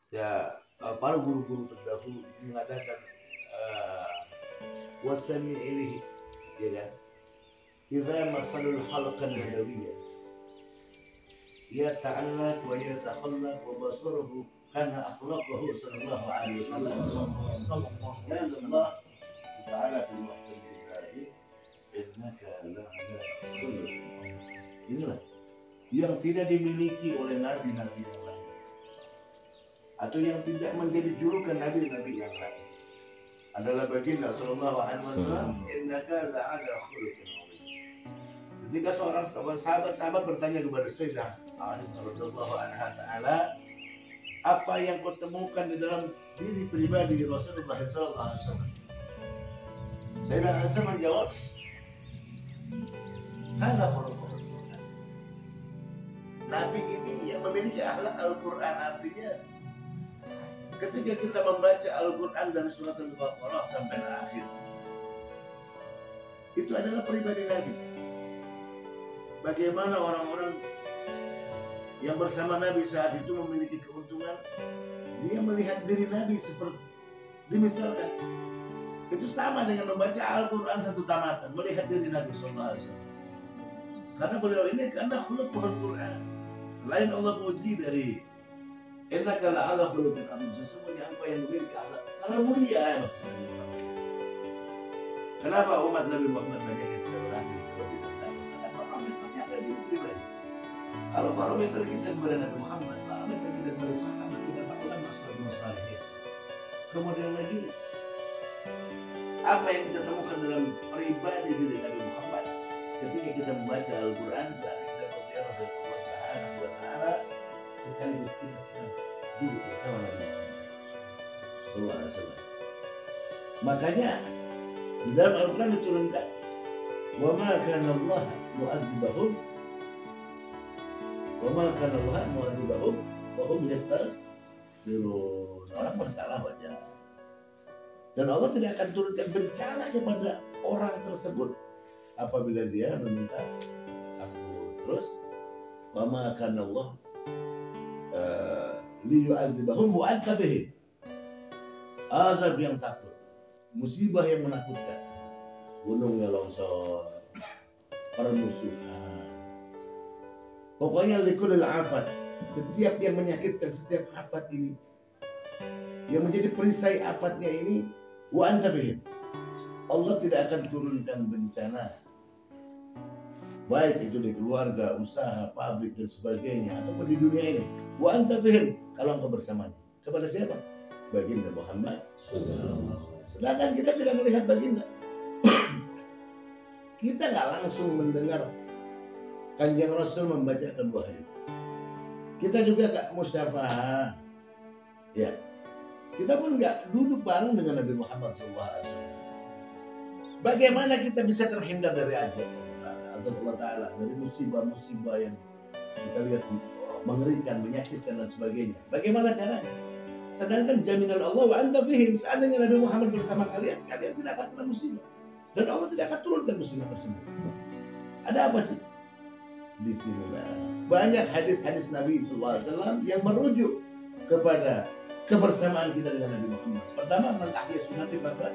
Ya, para guru-guru terdahulu mengatakan wasami ini, ya kan? Idza masalul halqan nahawiyah yata'allaq wa yatakhallaq wa basaruhu kana akhlaqahu sallallahu alaihi wasallam. Ya Allah Ta'ala fi muhkam kitabihi innaka la'ala khuluqin. Inilah yang tidak dimiliki oleh nabi-nabi yang lain, atau yang tidak menjadi julukan nabi-nabi yang lain, adalah baginda sallallahu alaihi wasallam, innaka la'ala khuluqin azim. Ketika seorang sahabat bertanya kepada Sayyidah Aisyah radhiyallahu anha taala, apa yang kau temukan di dalam diri pribadi Rasulullah sallallahu alaihi wasallam? Sayyidah Aisyah menjawab, kana khuluqul Quran. Nabi ini yang memiliki akhlak Al-Quran, artinya ketika kita membaca Al-Quran dari surat Al-Baqarah sampai akhir, itu adalah pribadi Nabi. Bagaimana orang-orang yang bersama Nabi saat itu memiliki keuntungan, dia melihat diri Nabi seperti dimisalkan, itu sama dengan membaca Al-Quran satu tamatan, melihat diri Nabi SAW. Karena beliau ini karena khuluqul Quran. Selain Allah puji dari innaka la'ala khuluqin azim, sesungguhnya apa yang memiliki akhlak karena mulia. Kenapa umat Nabi Muhammad banyak yang tidak berhasil? Karena parameternya ada di pribadi. Kalau parameter kita kepada Nabi Muhammad, parameter kita kepada sahabat, kita ulama sebagai masalahnya. Kemudian lagi, apa yang kita temukan dalam pribadi diri Nabi Muhammad ketika kita membaca Al-Quran, berarti kita berbicara dengan Allah Subhanahu wa Ta'ala, sekaligus kita sedang duduk bersama Nabi Muhammad sallallahu alaihi wasallam. Makanya di dalam Al-Quran diturunkan, wa ma kana Allah mu'adzibahum wa ma kana Allah mu'adzibahum wa hum yastaghfirun. Orang bersalah wajar, dan Allah tidak akan turunkan bencana kepada orang tersebut apabila dia meminta ampun. Terus wa ma kana Allah liyu'adzibahum wa anta bihim. Azab yang takut, musibah yang menakutkan, gunungnya longsor, permusuhan, pokoknya likulil afat, setiap yang menyakitkan, setiap afat ini yang menjadi perisai afatnya ini, wa anta bihim, Allah tidak akan turunkan bencana, baik itu di keluarga, usaha, pabrik dan sebagainya, ataupun di dunia ini, wa anta bihim, kalau engkau bersamanya. Kepada siapa? Baginda Muhammad. Sedangkan kita tidak melihat baginda. Kita nggak langsung mendengar Kanjeng Rasul membacakan wahyu. Kita juga nggak musyafahah. Ya, kita pun nggak duduk bareng dengan Nabi Muhammad SAW. Bagaimana kita bisa terhindar dari azab Allah Ta'ala, dari musibah-musibah yang kita lihat mengerikan, menyakitkan dan sebagainya? Bagaimana caranya? Sedangkan jaminan Allah wa anta bihim, seandainya Nabi Muhammad bersama kalian, kalian tidak akan kena musibah, dan Allah tidak akan turunkan musibah tersebut. Ada apa sih? Disinilah banyak hadis-hadis Nabi SAW yang merujuk kepada kebersamaan kita dengan Nabi Muhammad. Pertama, man ahya sunnati faqad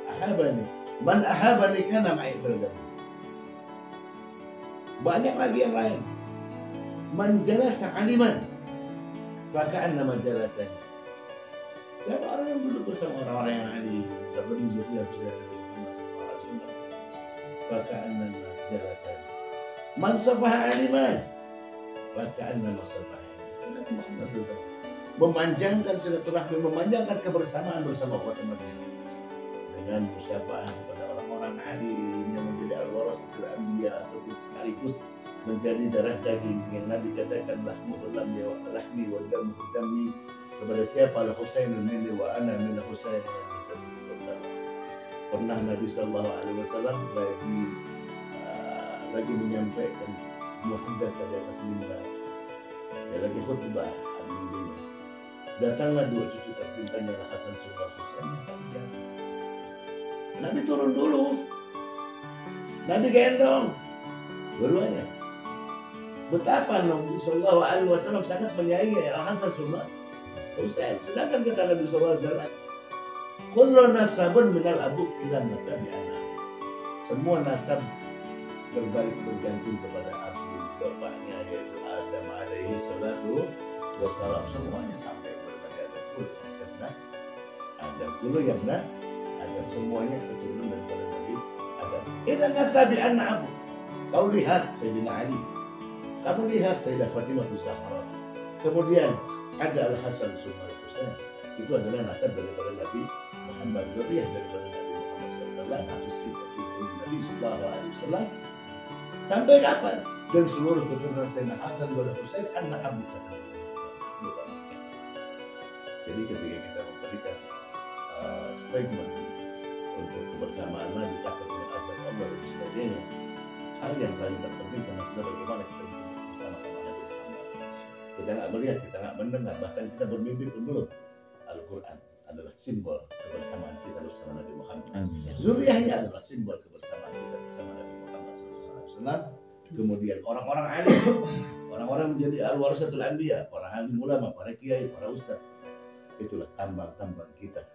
ahabani, man ahabani kana ma'i fil jannah. Banyak lagi yang lain. Man jalasa aliman faka'annama jalasani. Siapa orang yang duduk bersama orang-orang yang alim, dapat zuriat dari Nabi Muhammad SAW, faka'annama jalasani. Man safaha aliman faka'annama safahani. Nabi Muhammad SAW memanjangkan silaturahmi, memanjangkan kebersamaan bersama umat ini dengan musyafaah kepada orang-orang alim yang menjadi al-warasatul anbiya, atau sekaligus menjadi darah daging yang Nabi katakan lahmi wa dami, kepada siapa al-Husain minni wa ana min Husain. Pernah Nabi sallallahu alaihi wasallam lagi menyampaikan muhadats di atas mimbar, dia lagi khutbah al-Mimbar. Datanglah dua cucu tercintanya Hasan dan Husain saja. Nabi turun dulu, Nabi gendong dua-duanya. Betapa Nabi Sallallahu Alaihi Wasallam sangat menyayangi Al Hasan Summa Husain. Sedangkan kata Nabi SAW, kullu nasabun minal abu ila nasabi anak. Semua nasab berbalik bergantung kepada abu bapaknya, yaitu Adam alaihi salatu wassalam. Semuanya sampai kepada Adam pun. Karena Adam dulu yang Adam, semuanya keturunan daripada Nabi Adam. Ila nasabi anak abu. Kau lihat Sayyidina Ali, kamu lihat Sayyidah Fatimah Zahra, kemudian ada Al-Hasan Sumar Husain. Itu adalah nasab daripada Nabi Muhammad, zuriyah daripada Nabi Muhammad SAW, atau sifat Nabi Sallallahu Alaihi Wasallam. Sampai kapan? Dan seluruh keturunan Sayyidina Hasan dan Husain anak Abu Bakar. Jadi ketika kita memberikan statement untuk kebersamaan Nabi, takut dengan azab Allah dan sebagainya, hal yang paling terpenting sama kita bagaimana kita bisa bersama-sama Nabi Muhammad. Kita nggak melihat, kita nggak mendengar, bahkan kita bermimpi pun belum. Al-Quran adalah simbol kebersamaan kita bersama Nabi Muhammad. Zuriyahnya adalah simbol kebersamaan kita bersama Nabi Muhammad SAW. Kemudian orang-orang alim, orang-orang menjadi al-warasatul anbiya, para alim ulama, para kiai, para ustaz. Itulah tambang-tambang kita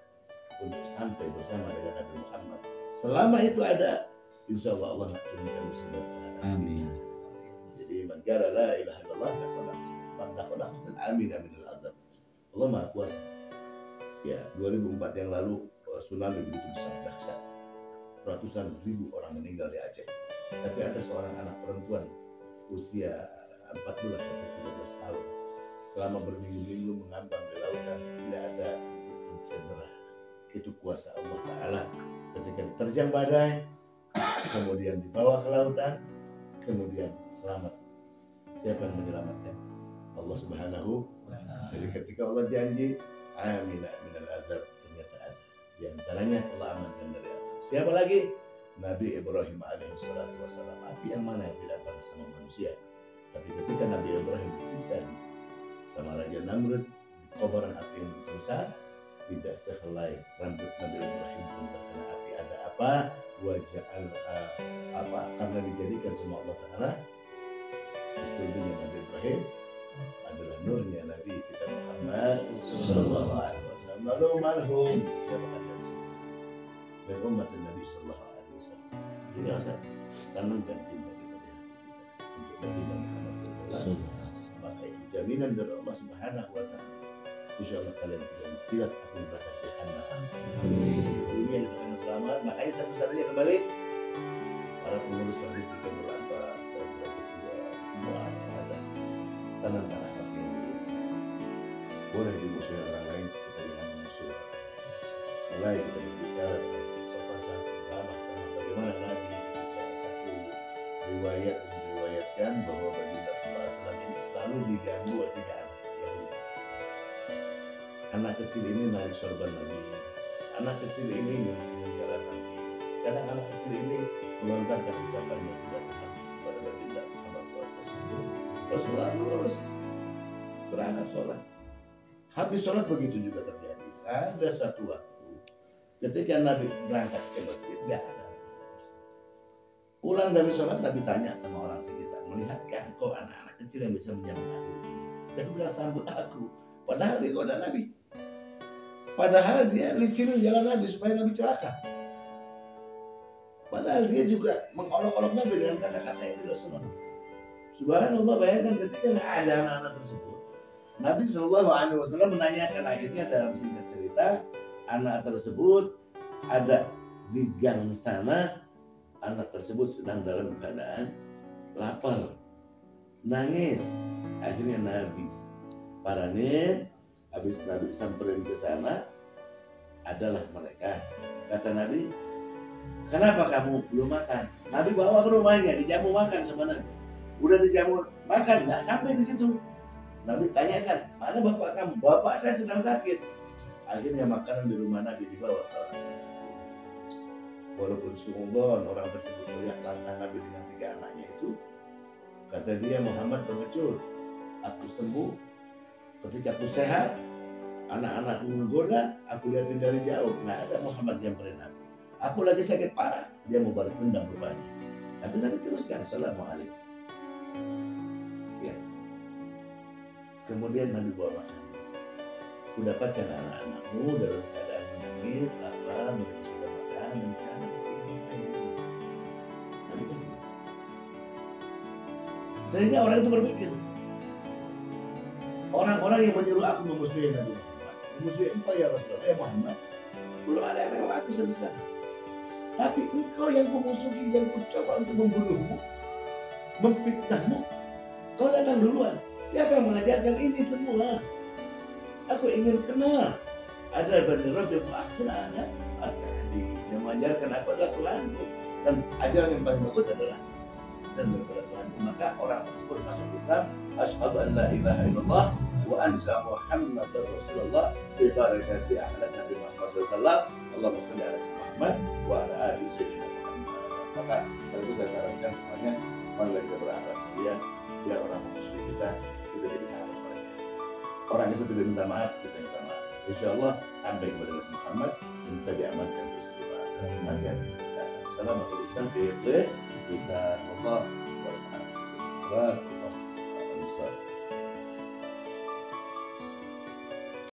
untuk sampai bersama dengan Nabi Muhammad. Selama itu ada, insya Allah Allah nak turunkan musibah. Amin. Jadi man qala la ilaha illallah dakhala husnul amin al-azab. Allah Maha Kuasa. Ya, 2004 yang lalu tsunami begitu besar dahsyat. Ratusan ribu orang meninggal di Aceh. Tapi ada seorang anak perempuan usia 14 atau 13 tahun. Selama berminggu-minggu mengambang di lautan, tidak ada sedikit pun cedera. Itu kuasa Allah Ta'ala. Ketika diterjang badai, kemudian dibawa ke lautan, kemudian selamat. Siapa yang menyelamatkan? Allah Subhanahu. Jadi ketika Allah janji, amin minal azab, ternyata ada. Di antaranya Allah amankan dari azab. Siapa lagi? Nabi Ibrahim alaihissalatu wassalam. Api yang mana yang tidak pernah sama manusia? Tapi ketika Nabi Ibrahim disiksa sama Raja Namrud di kobaran api yang besar, tidak sehelai rambut Nabi Ibrahim pun terkena api. Ada apa? Wajah apa? Karena dijadikan semua Allah Ta'ala. Istulbunya Nabi Ibrahim adalah nurnya Nabi kita Muhammad Sallallahu Alaihi Wasallam. Lalu marhum siapa kalian semua? Dan umat Nabi Sallallahu Alaihi Wasallam. Jadi rasa tanamkan cinta kita di hati kita untuk Nabi Muhammad Sallallahu. Maka itu jaminan dari Allah Subhanahu Wa Taala. Insya Allah kalian tidak dicilat akan berada di jannah. Dunia dengan selamat. Makanya satu-satunya kembali para pengurus majlis di Kemulan para staf lagi dua ada tanamkan akhlak yang mulia. Boleh dimusuhi orang lain, kita jangan memusuhi. Mulai kita berbicara sopan santun, ramah tamah. Bagaimana Nabi satu riwayat meriwayatkan bahwa Baginda Sallallahu Alaihi Wasallam ini selalu diganggu oleh 3 anak Yahudi. Anak kecil ini narik sorban Nabi, anak kecil ini mencuri jalan Nabi. Kadang anak kecil ini melontarkan ucapan yang tidak seharusnya kepada Baginda Muhammad SAW. Rasulullah lurus berangkat sholat. Habis sholat begitu juga terjadi. Ada satu waktu ketika Nabi berangkat ke masjid, nggak ada. Pulang dari sholat Nabi tanya sama orang sekitar, melihatkah kau anak-anak kecil yang bisa menyambut aku di sini? Dia bilang sambut aku. Padahal dia goda Nabi. Padahal dia licinin jalan Nabi supaya Nabi celaka. Padahal dia juga mengolok-olok Nabi dengan kata-kata yang tidak senonoh. Subhanallah, bayangkan ketika ada anak-anak tersebut, Nabi SAW menanyakan, akhirnya dalam singkat cerita, anak tersebut ada di gang sana, anak tersebut sedang dalam keadaan lapar, nangis. Akhirnya Nabi paranin, habis Nabi samperin ke sana, adalah mereka. Kata Nabi, kenapa kamu belum makan? Nabi bawa ke rumahnya, dijamu makan sama Nabi. Udah dijamu makan, nggak sampai di situ. Nabi tanyakan, mana bapak kamu? Bapak saya sedang sakit. Akhirnya makanan di rumah Nabi dibawa ke orang tersebut. Walaupun suudon orang tersebut melihat langkah Nabi dengan 3 anaknya itu, kata dia, Muhammad pengecut. Aku sembuh. Ketika aku sehat, anak-anakku menggoda, aku lihatin dari jauh, nggak ada Muhammad yang Nabi. Aku lagi sakit parah, dia mau balas dendam rupanya. Tapi Nabi teruskan, Assalamualaikum. Ya. Kemudian Nabi bawa makan. dapatkan anak-anakmu dalam keadaan menangis, lapar, mereka sudah makan, dan sekarang sih Nabi kasih. Sehingga orang itu berpikir, orang-orang yang menyuruh aku memusuhi Nabi Muhammad, memusuhi engkau ya Rasulullah, Muhammad, belum ada yang mengenal aku sampai sekarang. Tapi engkau yang kumusuhi, yang kucoba untuk membunuhmu, memfitnahmu, kau datang duluan. Siapa yang mengajarkan ini semua? Aku ingin kenal. Ada Bani Rabi Fa'aksana, ada Al-Sa'adi yang mengajarkan aku adalah Tuhanku. Dan ajaran yang paling bagus adalah dan kepada Tuhanku. Maka orang tersebut masuk Islam. Asyhadu an la ilaha illallah wa anna Muhammadar Rasulullah bi barakati ahlan Nabi Muhammad SAW. Allahumma shalli ala Muhammad wa ala ali sayyidina Muhammad. Maka tentu saya sarankan semuanya, marilah kita berharap mulia, biar orang memusuhi kita jadi sahabat mereka. Orang itu tidak minta maaf, kita minta maaf. Insya Allah sampai kepada Nabi Muhammad dan kita diamankan ke seluruh bagian. Assalamualaikum warahmatullahi wabarakatuh.